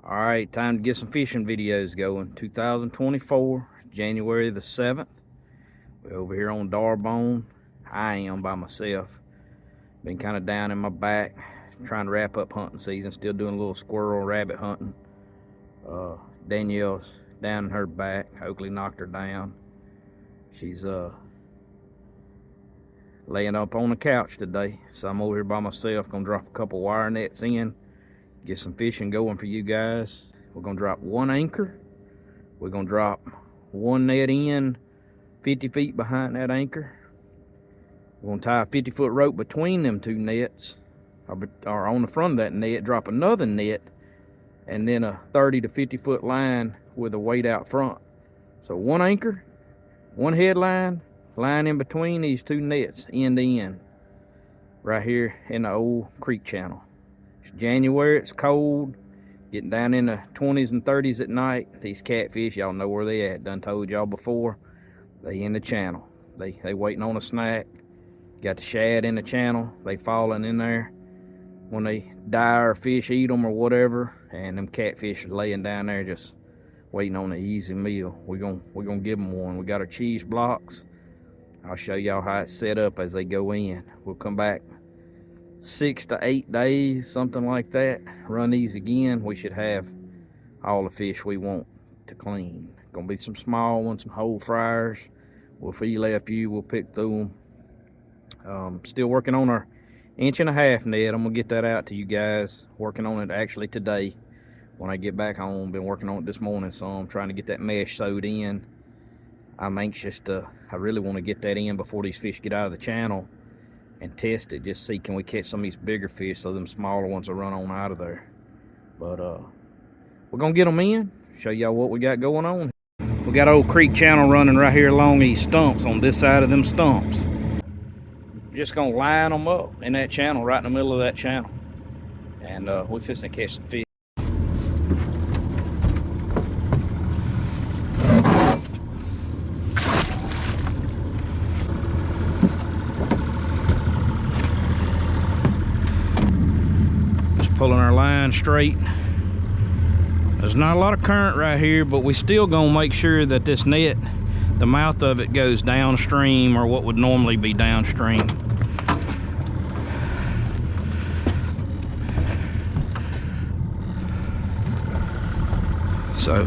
All right, time to get some fishing videos going. 2024, January the 7th. We're over here on Darbone. I am by myself. Been kind of down in my back, trying to wrap up hunting season. Still doing a little squirrel rabbit hunting. Danielle's down in her back. Oakley knocked her down. She's laying up on the couch today. So I'm over here by myself. Gonna drop a couple wire nets in. Get some fishing going for you guys. We're gonna drop one anchor. We're gonna drop one net in 50 feet behind that anchor. We're gonna tie a 50-foot rope between them two nets, or on the front of that net, drop another net, and then a 30 to 50-foot line with a weight out front. So one anchor, one headline, line in between these two nets, end to end, right here in the old creek channel. January, it's cold, getting down in the 20s and 30s at night. These catfish, y'all know where they at. Done told y'all before, they in the channel. They waiting on a snack. Got the shad in the channel. They falling in there when they die or fish eat them or whatever, and them catfish are laying down there just waiting on an easy meal. We're gonna give them one. We got our cheese blocks. I'll show y'all how it's set up as they go in. We'll come back 6 to 8 days, something like that. Run these again. We should have all the fish we want to clean. Gonna be some small ones, some whole fryers. We'll fillet a few. We'll pick through them. Still working on our 1.5 inch net. I'm gonna get that out to you guys. Working on it actually today when I get back home. Been working on it this morning, so I'm trying to get that mesh sewed in. I'm anxious to. I really want to get that in before these fish get out of the channel and test it, just see can we catch some of these bigger fish so them smaller ones will run on out of there. But we're gonna get them in, show y'all what we got going on. We got old creek channel running right here along these stumps on this side of them stumps. Just gonna line them up in that channel, right in the middle of that channel, and we're fixing to catch some fish. Pulling our line straight. There's not a lot of current right here, but we still gonna make sure that this net, the mouth of it, goes downstream, or what would normally be downstream. So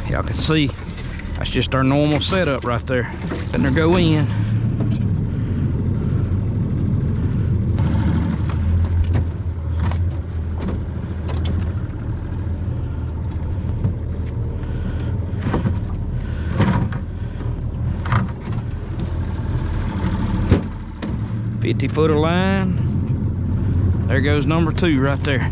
y'all can see that's just our normal setup right there. Letting her go in. $50-footer line. There goes number 2 right there.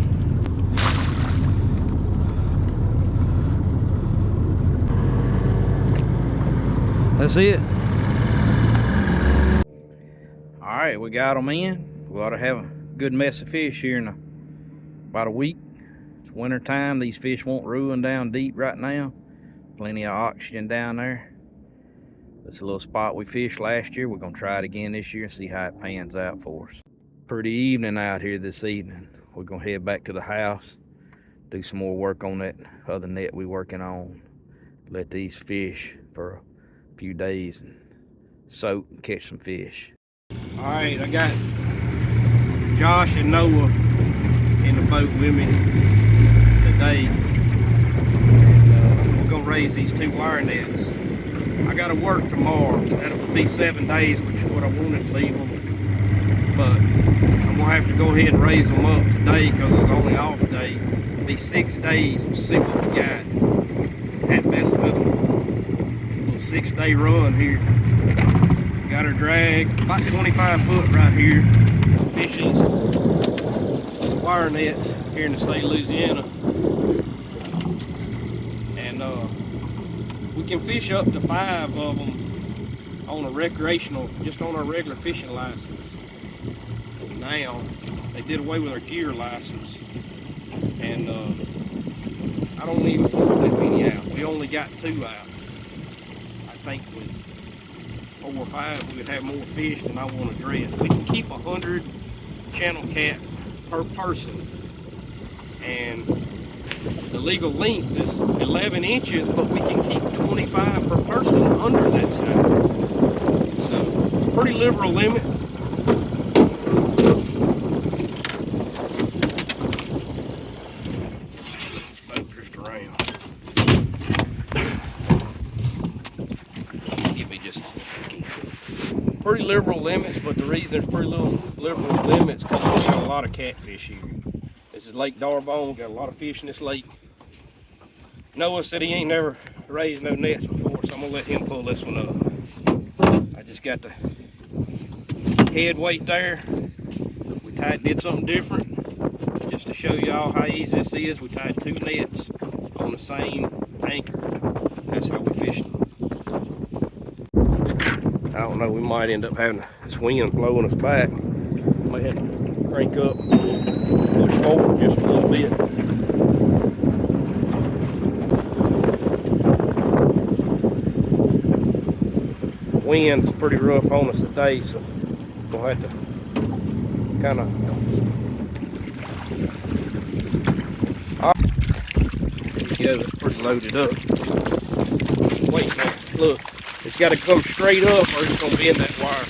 That's it. All right, we got them in. We ought to have a good mess of fish here in about a week. It's winter time. These fish won't ruin down deep right now. Plenty of oxygen down there. This little spot we fished last year, we're gonna try it again this year and see how it pans out for us. Pretty evening out here this evening. We're gonna head back to the house, do some more work on that other net we're working on. Let these fish for a few days and soak and catch some fish. All right, I got Josh and Noah in the boat with me today. And, we're gonna raise these 2 wire nets. I gotta work tomorrow. That'll be 7 days, which is what I wanted to leave them. But I'm gonna have to go ahead and raise them up today because it's only off day. It'll be 6 days. We'll see what we got. Hadn't messed with them. A little 6-day run here. Got her drag about 25 foot right here. Fish these wire nets here in the state of Louisiana. We can fish up to 5 of them on a recreational, just on our regular fishing license. Now, they did away with our gear license, and I don't even want that many out. We only got 2 out. I think with 4 or 5, we would have more fish than I want to dress. We can keep 100 channel cat per person, and legal length is 11 inches, but we can keep 25 per person under that size. So it's a pretty liberal limit. Boat drift around. Give me just a second. Pretty liberal limits, but the reason there's pretty little liberal limits because we got a lot of catfish here. This is Lake Darbone, got a lot of fish in this lake. Noah said he ain't never raised no nets before, so I'm gonna let him pull this one up. I just got the head weight there. We did something different just to show y'all how easy this is. We tied 2 nets on the same anchor. That's how we fished them. I don't know, we might end up having this wind blowing us back. Might have to crank up, push forward just a little bit. Wind's pretty rough on us today, so we'll have to kind of. Yeah, that's pretty loaded up. Wait, man, look, it's got to come straight up or it's gonna bend that wire.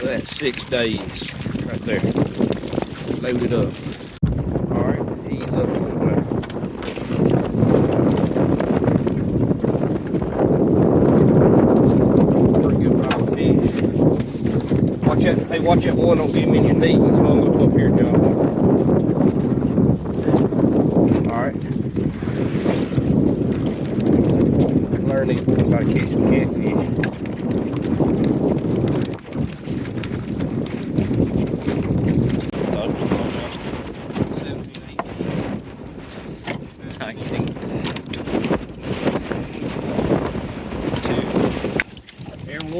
That's 6 days right there. Load it up. Alright, ease up a little bit. Pretty good pile of fish. Watch that, hey, watch that one, don't get him in your knee. He's hung up here, John. Alright. Learn these ones how to catch some catfish.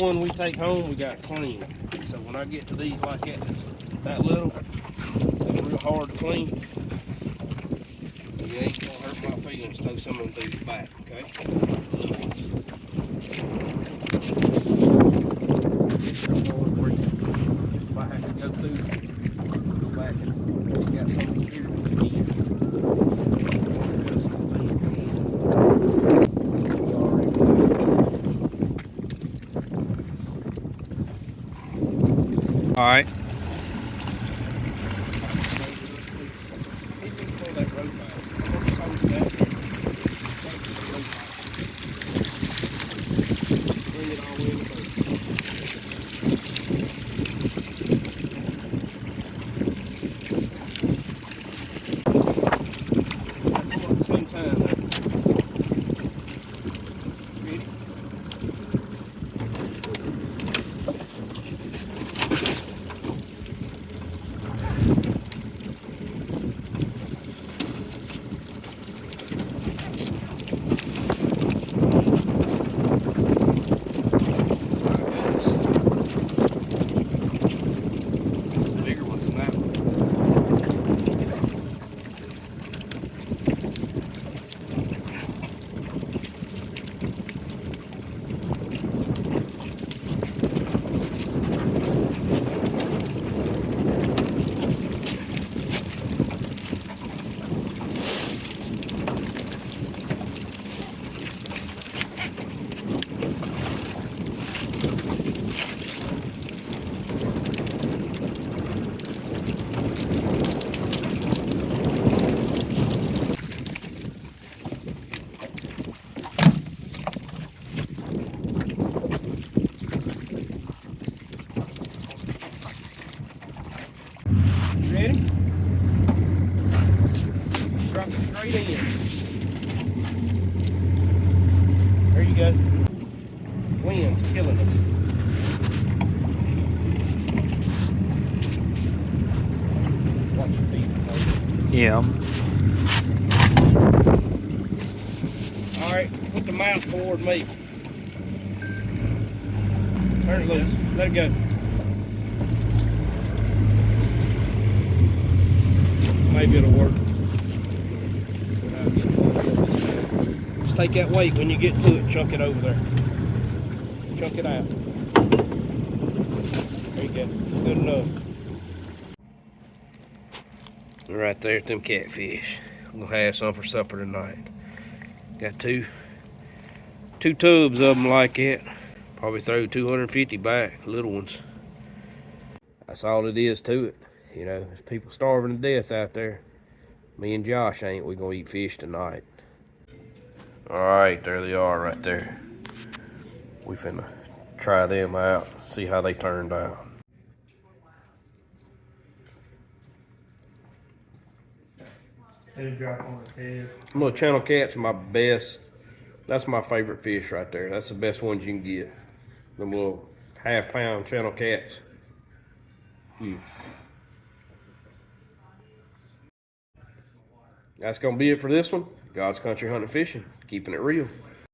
One we take home, we got clean. So when I get to these like that little, they're real hard to clean. You ain't gonna hurt my feelings, throw some of these back, okay? Little ones. If I have to go through, go back and got something here again. All right. Ready? Drop it straight in. There you go. Wind's killing us. Watch your feet. Yeah. Alright, put the mouth toward me. Turn it loose. Let it go. Maybe it'll work. Just take that weight when you get to it, chunk it over there. Chunk it out. Yeah, good enough. Right there at them catfish. I'm gonna have some for supper tonight. Got two tubs of them like it. Probably throw 250 back, little ones. That's all it is to it. You know, there's people starving to death out there. Me and Josh ain't we gonna eat fish tonight. All right, there they are right there. We finna try them out, see how they turned out. Little channel cat's my best. That's my favorite fish right there. That's the best ones you can get. Them little half-pound channel cats. That's gonna be it for this one. God's Country Hunting Fishing, keeping it real.